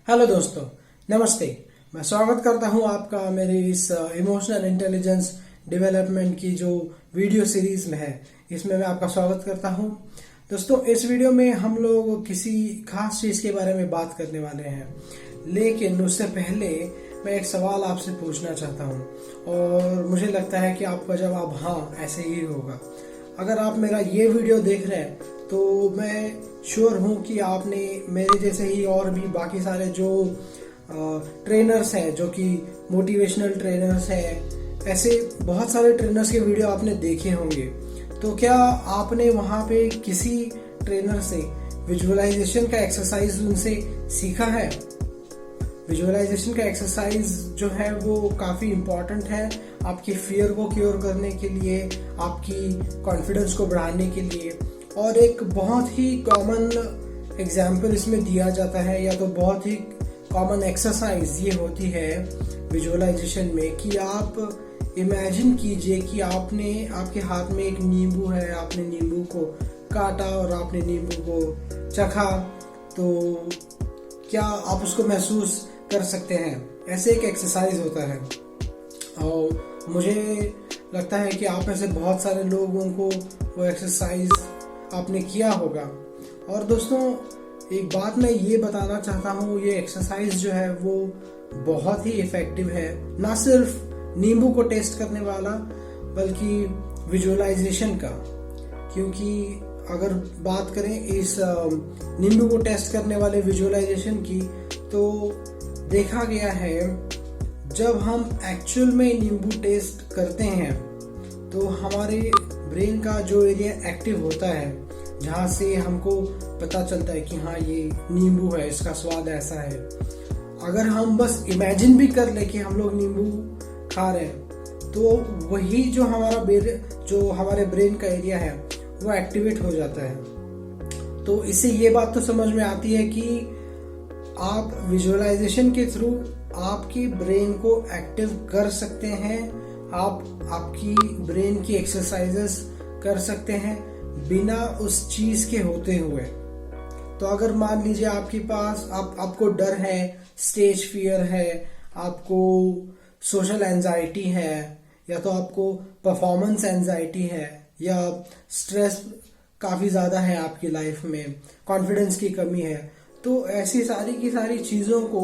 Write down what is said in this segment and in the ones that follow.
Hello दोस्तों, नमस्ते। मैं स्वागत करता हूं आपका मेरे इस इमोशनल इंटेलिजेंस डेवलपमेंट की जो वीडियो सीरीज में है, इसमें मैं आपका स्वागत करता हूं। दोस्तों, इस वीडियो में हम लोग किसी खास चीज के बारे में बात करने वाले हैं, लेकिन उससे पहले मैं एक सवाल आपसे पूछना चाहता हूं और मुझे लगता है कि आपका जवाब हाँ ऐसे ही होगा। अगर आप मेरा ये वीडियो देख रहे हैं तो मैं श्योर हूँ कि आपने मेरे जैसे ही और भी बाकी सारे जो ट्रेनर्स हैं, जो कि मोटिवेशनल ट्रेनर्स हैं, ऐसे बहुत सारे ट्रेनर्स के वीडियो आपने देखे होंगे। तो क्या आपने वहाँ पे किसी ट्रेनर से विजुअलाइजेशन का एक्सरसाइज उनसे सीखा है? विजुअलाइजेशन का एक्सरसाइज जो है वो काफ़ी इम्पॉर्टेंट है आपकी फियर को क्योर करने के लिए, आपकी कॉन्फिडेंस को बढ़ाने के लिए। और एक बहुत ही कॉमन एग्जाम्पल इसमें दिया जाता है, या तो बहुत ही कॉमन एक्सरसाइज ये होती है विजुअलाइजेशन में कि आप इमेजिन कीजिए कि आपके हाथ में एक नींबू है, आपने नींबू को काटा और आपने नींबू को चखा, तो क्या आप उसको महसूस कर सकते हैं? ऐसे एक एक्सरसाइज होता है और मुझे लगता है कि आप में से बहुत सारे लोगों को वो एक्सरसाइज आपने किया होगा। और दोस्तों, एक बात मैं ये बताना चाहता हूँ, ये एक्सरसाइज जो है वो बहुत ही इफेक्टिव है, ना सिर्फ नींबू को टेस्ट करने वाला बल्कि विजुअलाइजेशन का। क्योंकि अगर बात करें इस नींबू को टेस्ट करने वाले विजुअलाइजेशन की, तो देखा गया है जब हम एक्चुअल में नींबू टेस्ट करते हैं तो हमारे ब्रेन का जो एरिया एक्टिव होता है, जहाँ से हमको पता चलता है कि हाँ ये नींबू है, इसका स्वाद ऐसा है। अगर हम बस इमेजिन भी कर ले कि हम लोग नींबू खा रहे हैं, तो वही जो हमारे ब्रेन का एरिया है वो एक्टिवेट हो जाता है। तो इससे ये बात तो समझ में आती है कि आप विजुअलाइजेशन के थ्रू आपकी ब्रेन को एक्टिव कर सकते हैं, आप आपकी ब्रेन की एक्सरसाइजेस कर सकते हैं बिना उस चीज के होते हुए। तो अगर मान लीजिए आपके पास आपको डर है, स्टेज फियर है, आपको सोशल एंजाइटी है, या तो आपको परफॉर्मेंस एंजाइटी है, या स्ट्रेस काफी ज्यादा है आपकी लाइफ में, कॉन्फिडेंस की कमी है, तो ऐसी सारी की सारी चीजों को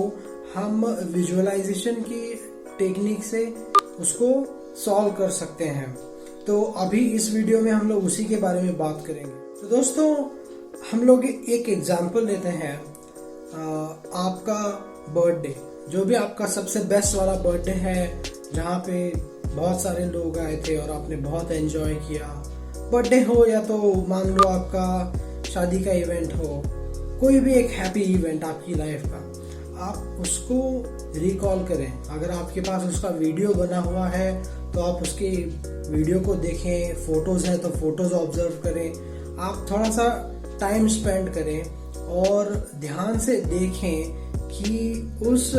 हम विजुअलाइजेशन की टेक्निक से उसको सॉल्व कर सकते हैं। तो अभी इस वीडियो में हम लोग उसी के बारे में बात करेंगे। तो दोस्तों, हम लोग एक एग्जांपल लेते हैं, आपका बर्थडे, जो भी आपका सबसे बेस्ट वाला बर्थडे है, जहाँ पे बहुत सारे लोग आए थे और आपने बहुत एंजॉय किया। बर्थडे हो या तो मान लो आपका शादी का इवेंट हो, कोई भी एक हैप्पी इवेंट आपकी लाइफ का, आप उसको रिकॉल करें। अगर आपके पास उसका वीडियो बना हुआ है तो आप उसके वीडियो को देखें, फोटोज हैं तो फोटोज ऑब्जर्व करें, आप थोड़ा सा टाइम स्पेंड करें और ध्यान से देखें कि उस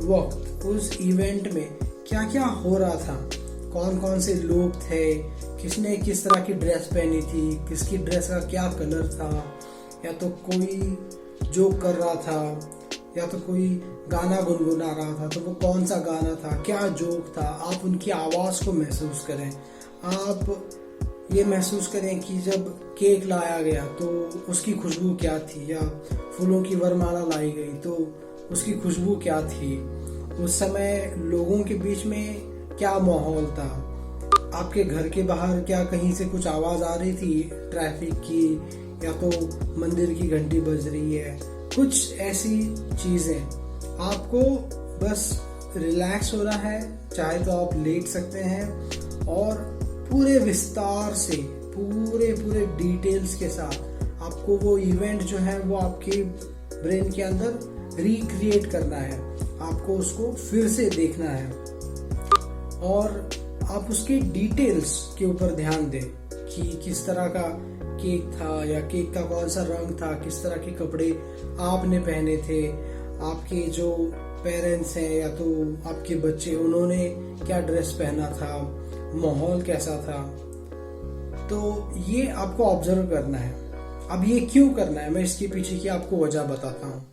वक्त उस इवेंट में क्या क्या हो रहा था, कौन कौन से लोग थे, किसने किस तरह की ड्रेस पहनी थी, किसकी ड्रेस का क्या कलर था, या तो कोई जोक कर रहा था, या तो कोई गाना गुनगुना रहा था, तो वो कौन सा गाना था, क्या जोक था। आप उनकी आवाज़ को महसूस करें। आप ये महसूस करें कि जब केक लाया गया तो उसकी खुशबू क्या थी, या फूलों की वरमाला लाई गई तो उसकी खुशबू क्या थी, उस समय लोगों के बीच में क्या माहौल था, आपके घर के बाहर क्या कहीं से कुछ आवाज़ आ रही थी ट्रैफिक की, या तो मंदिर की घंटी बज रही है, कुछ ऐसी चीजें। आपको बस रिलैक्स हो रहा है, चाहे तो आप लेट सकते हैं और पूरे विस्तार से पूरे डिटेल्स के साथ आपको वो इवेंट जो है वो आपके ब्रेन के अंदर रिक्रिएट करना है, आपको उसको फिर से देखना है और आप उसके डिटेल्स के ऊपर ध्यान दें कि किस तरह का केक था, या केक का कौन सा रंग था, किस तरह के कपड़े आपने पहने थे, आपके जो पेरेंट्स हैं या तो आपके बच्चे, उन्होंने क्या ड्रेस पहना था, माहौल कैसा था। तो ये आपको ऑब्जर्व करना है। अब ये क्यों करना है, मैं इसके पीछे की आपको वजह बताता हूँ।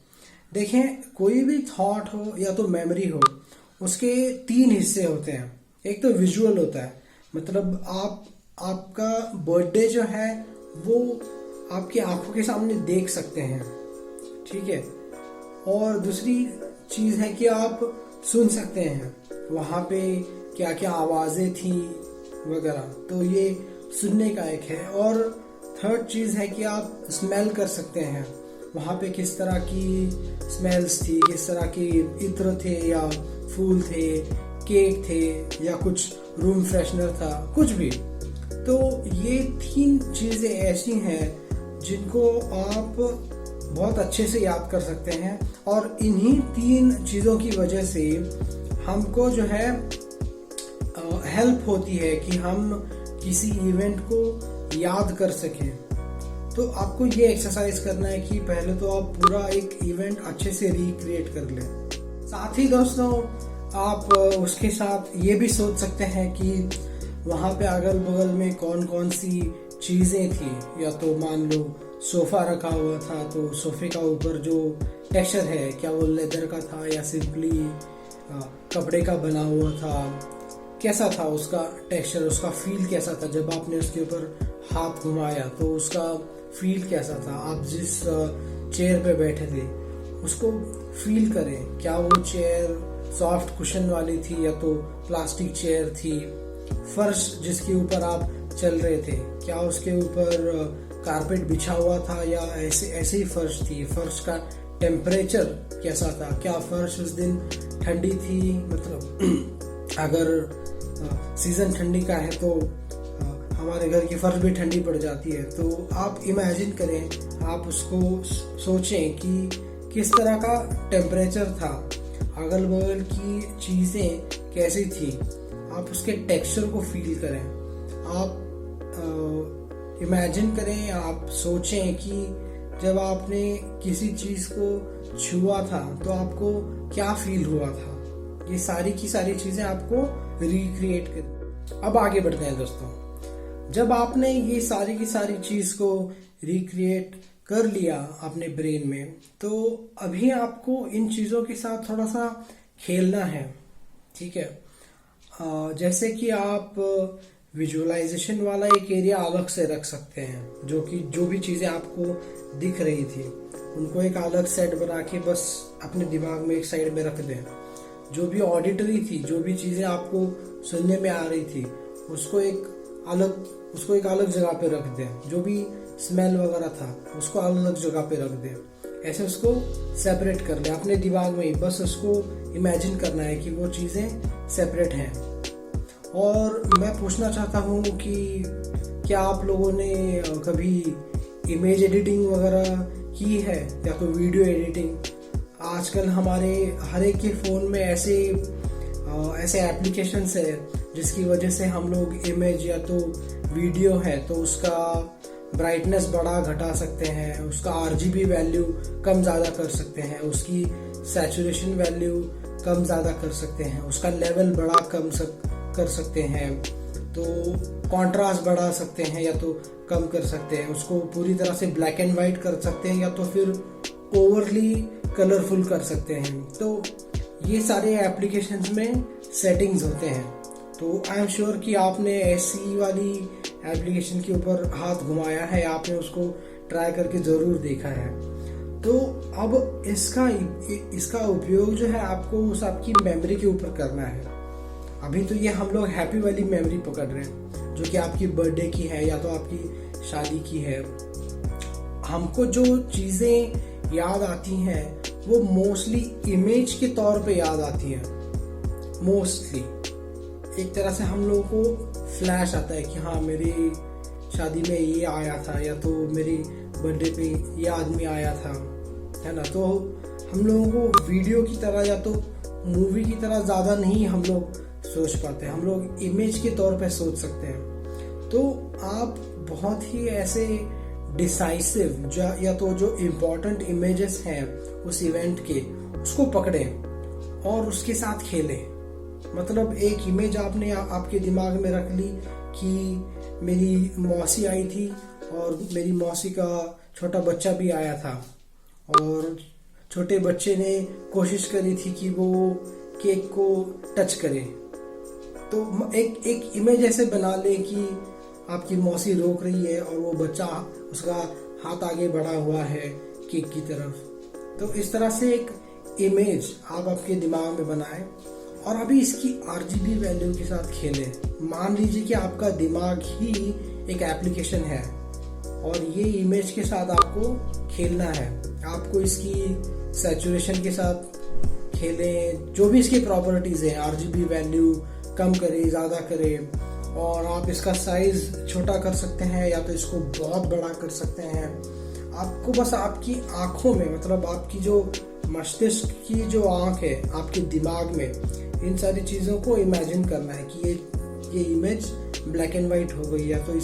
देखें, कोई भी थॉट हो या तो मेमोरी हो, उसके 3 हिस्से होते हैं। एक तो विजुअल होता है, मतलब आपका बर्थडे जो है वो आपकी आंखों के सामने देख सकते हैं, ठीक है। और दूसरी चीज है कि आप सुन सकते हैं वहां पे क्या क्या आवाजें थी वगैरह, तो ये सुनने का एक है। और थर्ड चीज है कि आप स्मेल कर सकते हैं, वहां पे किस तरह की स्मेल्स थी, किस तरह के इत्र थे या फूल थे, केक थे या कुछ रूम फ्रेशनर था, कुछ भी। तो ये 3 चीजें ऐसी हैं जिनको आप बहुत अच्छे से याद कर सकते हैं, और इन्हीं 3 चीजों की वजह से हमको जो है हेल्प होती है कि हम किसी इवेंट को याद कर सकें। तो आपको ये एक्सरसाइज करना है कि पहले तो आप पूरा एक इवेंट अच्छे से रिक्रिएट कर लें। साथ ही दोस्तों, आप उसके साथ ये भी सोच सकते हैं कि वहाँ पे अगल बगल में कौन कौन सी चीजें थी। या तो मान लो सोफा रखा हुआ था, तो सोफे का ऊपर जो टेक्सचर है, क्या वो लेदर का था या सिंपली कपड़े का बना हुआ था, कैसा था उसका टेक्सचर, उसका फील कैसा था। जब आपने उसके ऊपर हाथ घुमाया तो उसका फील कैसा था। आप जिस चेयर पे बैठे थे उसको फील करें, क्या वो चेयर सॉफ्ट कुशन वाली थी या तो प्लास्टिक चेयर थी। फर्श जिसके ऊपर आप चल रहे थे, क्या उसके ऊपर कारपेट बिछा हुआ था या ऐसे ही फर्श थी। फर्श का टेम्परेचर कैसा था, क्या फर्श उस दिन ठंडी थी, मतलब अगर सीजन ठंडी का है तो हमारे घर की फर्श भी ठंडी पड़ जाती है। तो आप इमेजिन करें, आप उसको सोचें कि किस तरह का टेम्परेचर था, अगल बगल की चीजें कैसी थी, आप उसके टेक्सचर को फील करें। आप इमेजिन करें, आप सोचें कि जब आपने किसी चीज को छुआ था तो आपको क्या फील हुआ था। ये सारी की सारी चीजें आपको रिक्रिएट कर। अब आगे बढ़ते हैं दोस्तों। जब आपने ये सारी की सारी चीज को रिक्रिएट कर लिया अपने ब्रेन में, तो अभी आपको इन चीजों के साथ थोड़ा सा खेलना है, ठीक है। जैसे कि आप विजुअलाइजेशन वाला एक एरिया अलग से रख सकते हैं, जो भी चीजें आपको दिख रही थी उनको एक अलग सेट बना के बस अपने दिमाग में एक साइड में रख दें। जो भी ऑडिटरी थी, जो भी चीजें आपको सुनने में आ रही थी, उसको एक अलग जगह पे रख दें। जो भी स्मेल वगैरह था उसको अलग जगह पे रख दें। ऐसे उसको सेपरेट कर लें अपने दिमाग में ही। बस उसको इमेजिन करना है कि वो चीजें सेपरेट हैं। और मैं पूछना चाहता हूँ कि क्या आप लोगों ने कभी इमेज एडिटिंग वगैरह की है या तो वीडियो एडिटिंग? आजकल हमारे हर एक के फ़ोन में ऐसे एप्लीकेशंस है जिसकी वजह से हम लोग इमेज या तो वीडियो है तो उसका ब्राइटनेस बढ़ा घटा सकते हैं, उसका RGB वैल्यू कम ज़्यादा कर सकते हैं, उसकी सैचुरेशन वैल्यू कम ज़्यादा कर सकते हैं, उसका लेवल बड़ा कम कर सकते हैं, तो कॉन्ट्रास्ट बढ़ा सकते हैं या तो कम कर सकते हैं, उसको पूरी तरह से ब्लैक एंड वाइट कर सकते हैं या तो फिर ओवरली कलरफुल कर सकते हैं। तो ये सारे एप्लीकेशंस में सेटिंग्स होते हैं। तो आई एम श्योर कि आपने ऐसी वाली एप्लीकेशन के ऊपर हाथ घुमाया है, आपने उसको ट्राई करके ज़रूर देखा है। तो अब इसका उपयोग जो है आपको उस आपकी मेमोरी के ऊपर करना है। अभी तो ये हम लोग हैप्पी वाली मेमोरी पकड़ रहे हैं जो कि आपकी बर्थडे की है या तो आपकी शादी की है। हमको जो चीज़ें याद आती हैं वो मोस्टली इमेज के तौर पे याद आती हैं। मोस्टली एक तरह से हम लोगों को फ्लैश आता है कि हाँ मेरी शादी में ये आया था या तो मेरी बर्थडे पे ये आदमी आया था, है ना। तो हम लोगों को वीडियो की तरह या तो मूवी की तरह ज़्यादा नहीं हम लोग सोच पाते हैं, हम लोग इमेज के तौर पे सोच सकते हैं। तो आप बहुत ही ऐसे डिसाइसिव या तो जो इम्पोर्टेंट इमेजेस हैं उस इवेंट के, उसको पकड़ें और उसके साथ खेलें। मतलब एक इमेज आपने आपके दिमाग में रख ली कि मेरी मौसी आई थी और मेरी मौसी का छोटा बच्चा भी आया था और छोटे बच्चे ने कोशिश करी थी कि वो केक को टच करे। तो एक इमेज ऐसे बना ले कि आपकी मौसी रोक रही है और वो बच्चा उसका हाथ आगे बढ़ा हुआ है केक की तरफ। तो इस तरह से एक इमेज आप आपके दिमाग में बनाएं और अभी इसकी RGB वैल्यू के साथ खेलें। मान लीजिए कि आपका दिमाग ही एक एप्लीकेशन है और ये इमेज के साथ आपको खेलना है। आपको इसकी सैचुरेशन के साथ खेलें, जो भी इसकी प्रॉपर्टीज है, RGB वैल्यू कम करें ज़्यादा करें, और आप इसका साइज छोटा कर सकते हैं या तो इसको बहुत बड़ा कर सकते हैं। आपको बस आपकी आंखों में, मतलब आपकी जो मस्तिष्क की जो आंख है आपके दिमाग में, इन सारी चीज़ों को इमेजिन करना है कि ये इमेज ब्लैक एंड वाइट हो गई, या तो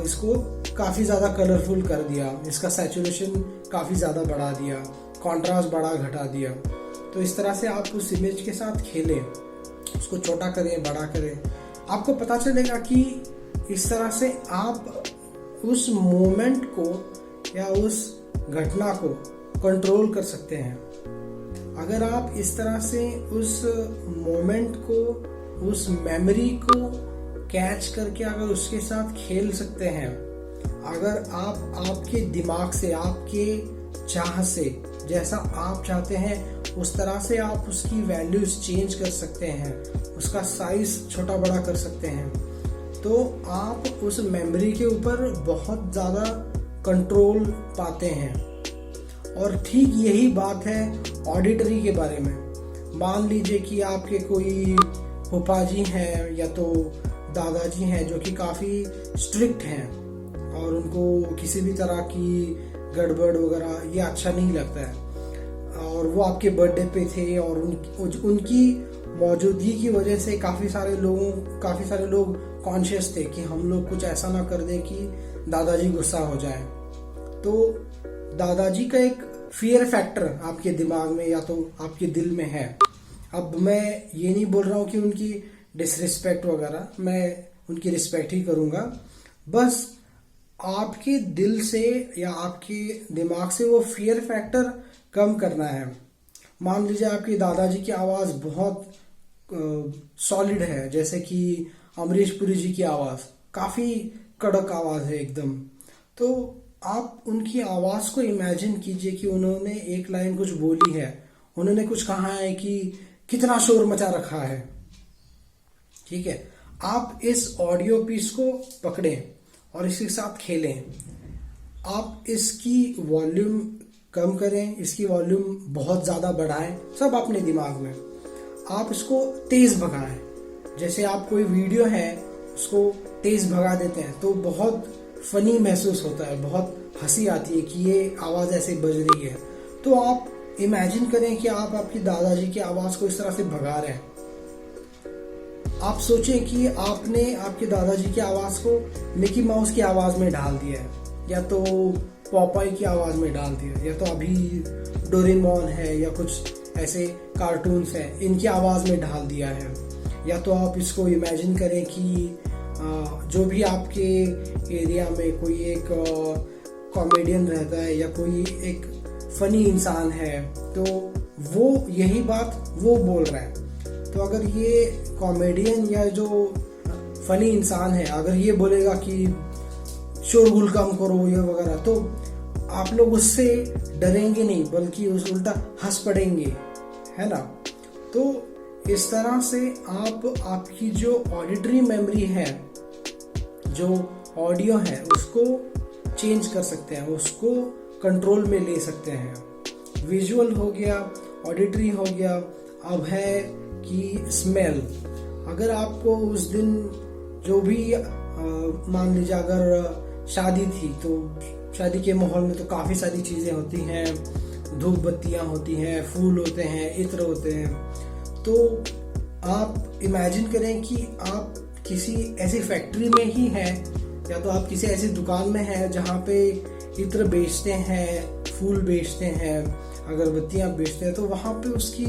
इसको काफ़ी ज़्यादा कलरफुल कर दिया, इसका सैचुरेशन काफ़ी ज़्यादा बढ़ा दिया, कॉन्ट्रास्ट बढ़ा घटा दिया। तो इस तरह से आप उस इमेज के साथ खेलें, उसको छोटा करें बड़ा करें। आपको पता चलेगा कि इस तरह से आप उस मोमेंट को या उस घटना को कंट्रोल कर सकते हैं। अगर आप इस तरह से उस मोमेंट को, उस मेमोरी को कैच करके अगर उसके साथ खेल सकते हैं, अगर आप आपके दिमाग से, आपके चाह से, जैसा आप चाहते हैं उस तरह से आप उसकी वैल्यूज चेंज कर सकते हैं, उसका साइज छोटा बड़ा कर सकते हैं, तो आप उस मेमोरी के ऊपर बहुत ज़्यादा कंट्रोल पाते हैं। और ठीक यही बात है ऑडिटरी के बारे में। मान लीजिए कि आपके कोई फूफा जी हैं या तो दादाजी हैं जो कि काफ़ी स्ट्रिक्ट हैं और उनको किसी भी तरह की गड़बड़ वगैरह ये अच्छा नहीं लगता है, और वो आपके बर्थडे पे थे और उनकी मौजूदगी की वजह से काफ़ी सारे लोग कॉन्शियस थे कि हम लोग कुछ ऐसा ना कर दें कि दादाजी गुस्सा हो जाए। तो दादाजी का एक फियर फैक्टर आपके दिमाग में या तो आपके दिल में है। अब मैं ये नहीं बोल रहा हूँ कि उनकी डिसरिस्पेक्ट वगैरह, मैं उनकी रिस्पेक्ट ही करूँगा, बस आपके दिल से या आपके दिमाग से वो फियर फैक्टर कम करना है। मान लीजिए आपके दादाजी की आवाज़ बहुत सॉलिड है, जैसे कि अमरीश पुरी जी की आवाज़ काफ़ी कड़क आवाज़ है एकदम, तो आप उनकी आवाज़ को इमेजिन कीजिए कि उन्होंने एक लाइन कुछ बोली है, उन्होंने कुछ कहा है कि कितना शोर मचा रखा है, ठीक है। आप इस ऑडियो पीस को पकड़ें और इसके साथ खेलें। आप इसकी वॉल्यूम कम करें, इसकी वॉल्यूम बहुत ज़्यादा बढ़ाएं, सब अपने दिमाग में। आप इसको तेज़ भगाएं, जैसे आप कोई वीडियो है उसको तेज़ भगा देते हैं तो बहुत फनी महसूस होता है, बहुत हंसी आती है कि ये आवाज़ ऐसे बज रही है। तो आप इमेजिन करें कि आप आपकी दादाजी की आवाज़ को इस तरह से भगा रहे हैं। आप सोचें कि आपने आपके दादाजी की आवाज़ को मिकी माउस की आवाज़ में डाल दिया है, या तो पॉपाई की आवाज़ में डाल दिया, या तो अभी डोरेमोन है या कुछ ऐसे कार्टून्स हैं इनकी आवाज़ में डाल दिया है। या तो आप इसको इमेजिन करें कि जो भी आपके एरिया में कोई एक कॉमेडियन रहता है या कोई एक फनी इंसान है, तो वो यही बात वो बोल रहा है। तो अगर ये कॉमेडियन या जो फनी इंसान है अगर ये बोलेगा कि शोरगुल कम करो ये वगैरह, तो आप लोग उससे डरेंगे नहीं बल्कि उस उल्टा हंस पड़ेंगे, है ना। तो इस तरह से आप आपकी जो ऑडिटरी मेमोरी है, जो ऑडियो है, उसको चेंज कर सकते हैं, उसको कंट्रोल में ले सकते हैं। विजुअल हो गया, ऑडिटरी हो गया, अब है कि स्मेल। अगर आपको उस दिन जो भी मान लीजिए अगर शादी थी तो शादी के माहौल में तो काफ़ी सारी चीज़ें होती हैं, धूप बत्तियाँ होती हैं, फूल होते हैं, इत्र होते हैं। तो आप इमेजिन करें कि आप किसी ऐसी फैक्ट्री में ही हैं या तो आप किसी ऐसी दुकान में हैं जहाँ पे इत्र बेचते हैं, फूल बेचते हैं, अगरबत्तियाँ बेचते हैं, तो वहाँ पे उसकी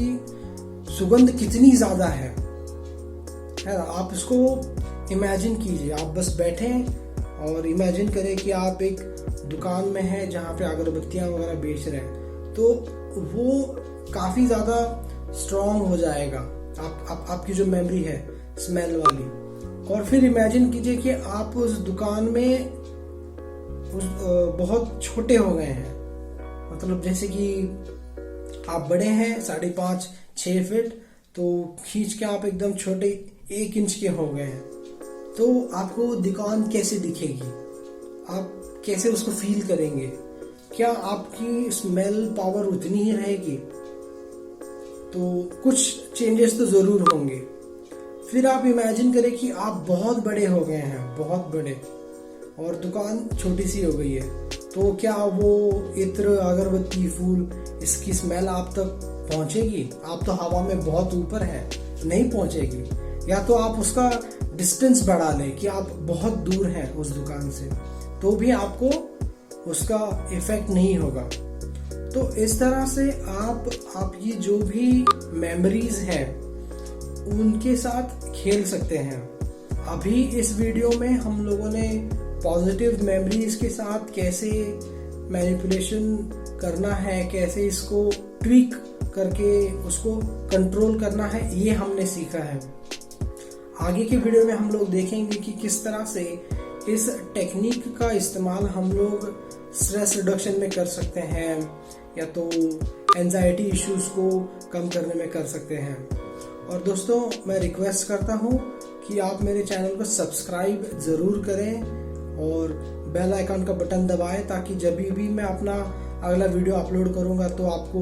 सुगंध कितनी ज़्यादा है ना। आप इसको इमेजिन कीजिए, आप बस बैठें और इमेजिन करें कि आप एक दुकान में हैं जहाँ पे अगरबत्तियाँ वगैरह बेच रहे हैं, तो वो काफ़ी ज़्यादा स्ट्रॉन्ग हो जाएगा आपकी जो मेमोरी है स्मेल वाली। और फिर इमेजिन कीजिए कि आप उस दुकान में बहुत छोटे हो गए हैं, मतलब जैसे कि आप बड़े हैं 5.5-6 फीट, तो खींच के आप एकदम छोटे 1 इंच के हो गए हैं। तो आपको दुकान कैसे दिखेगी, आप कैसे उसको फील करेंगे? क्या आपकी स्मेल पावर उतनी ही रहेगी? तो कुछ चेंजेस तो ज़रूर होंगे। फिर आप इमेजिन करें कि आप बहुत बड़े हो गए हैं, बहुत बड़े, और दुकान छोटी सी हो गई है, तो क्या वो इत्र, अगरबत्ती, फूल, इसकी स्मेल आप तक पहुंचेगी? आप तो हवा में बहुत ऊपर हैं, नहीं पहुंचेगी। या तो आप उसका डिस्टेंस बढ़ा लें कि आप बहुत दूर हैं उस दुकान से, तो भी आपको उसका इफेक्ट नहीं होगा। तो इस तरह से आपकी जो भी मेमोरीज हैं उनके साथ खेल सकते हैं। अभी इस वीडियो में हम लोगों ने पॉजिटिव मेमोरीज के साथ कैसे मैनिपुलेशन करना है, कैसे इसको ट्विक करके उसको कंट्रोल करना है, ये हमने सीखा है। आगे के वीडियो में हम लोग देखेंगे कि किस तरह से इस टेक्निक का इस्तेमाल हम लोग स्ट्रेस रिडक्शन में कर सकते हैं, या तो एंजाइटी इश्यूज को कम करने में कर सकते हैं। और दोस्तों, मैं रिक्वेस्ट करता हूँ कि आप मेरे चैनल को सब्सक्राइब ज़रूर करें और बेल आइकन का बटन दबाएं, ताकि जब भी मैं अपना अगला वीडियो अपलोड करूँगा तो आपको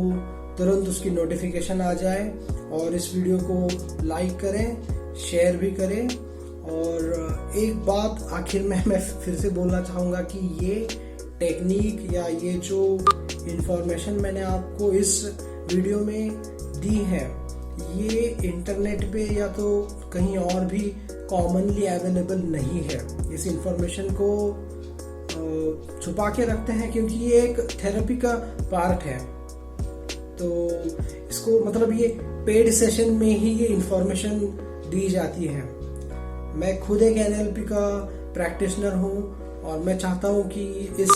तुरंत उसकी नोटिफिकेशन आ जाए। और इस वीडियो को लाइक करें, शेयर भी करें। और एक बात आखिर में मैं फिर से बोलना चाहूँगा कि ये टेक्निक या ये जो इन्फॉर्मेशन मैंने आपको इस वीडियो में दी है, ये इंटरनेट पे या तो कहीं और भी कॉमनली अवेलेबल नहीं है। इस इंफॉर्मेशन को छुपा के रखते हैं क्योंकि ये एक थेरेपी का पार्ट है। तो इसको मतलब ये पेड सेशन में ही ये इंफॉर्मेशन दी जाती है। मैं खुद एक NLP का प्रैक्टिशनर हूँ और मैं चाहता हूँ कि इस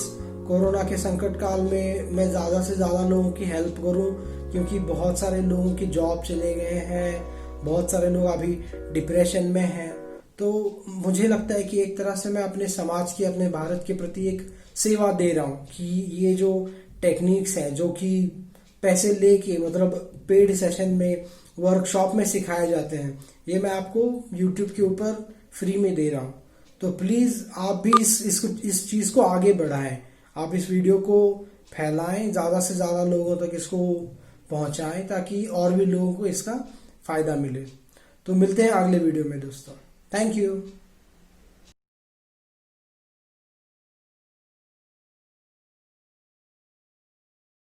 कोरोना के संकट काल में मैं ज़्यादा से ज़्यादा लोगों की हेल्प करूँ, क्योंकि बहुत सारे लोगों की जॉब चले गए हैं, बहुत सारे लोग अभी डिप्रेशन में हैं। तो मुझे लगता है कि एक तरह से मैं अपने समाज की, अपने भारत के प्रति एक सेवा दे रहा हूँ कि ये जो टेक्निक्स हैं जो कि पैसे लेके मतलब पेड सेशन में, वर्कशॉप में सिखाए जाते हैं, ये मैं आपको YouTube के ऊपर फ्री में दे रहा हूँ। तो प्लीज़ आप भी इस चीज़ को आगे बढ़ाएं। आप इस वीडियो को फैलाएं, ज़्यादा से ज़्यादा लोगों तक इसको पहुंचाएं, ताकि और भी लोगों को इसका फ़ायदा मिले। तो मिलते हैं अगले वीडियो में दोस्तों। Thank you.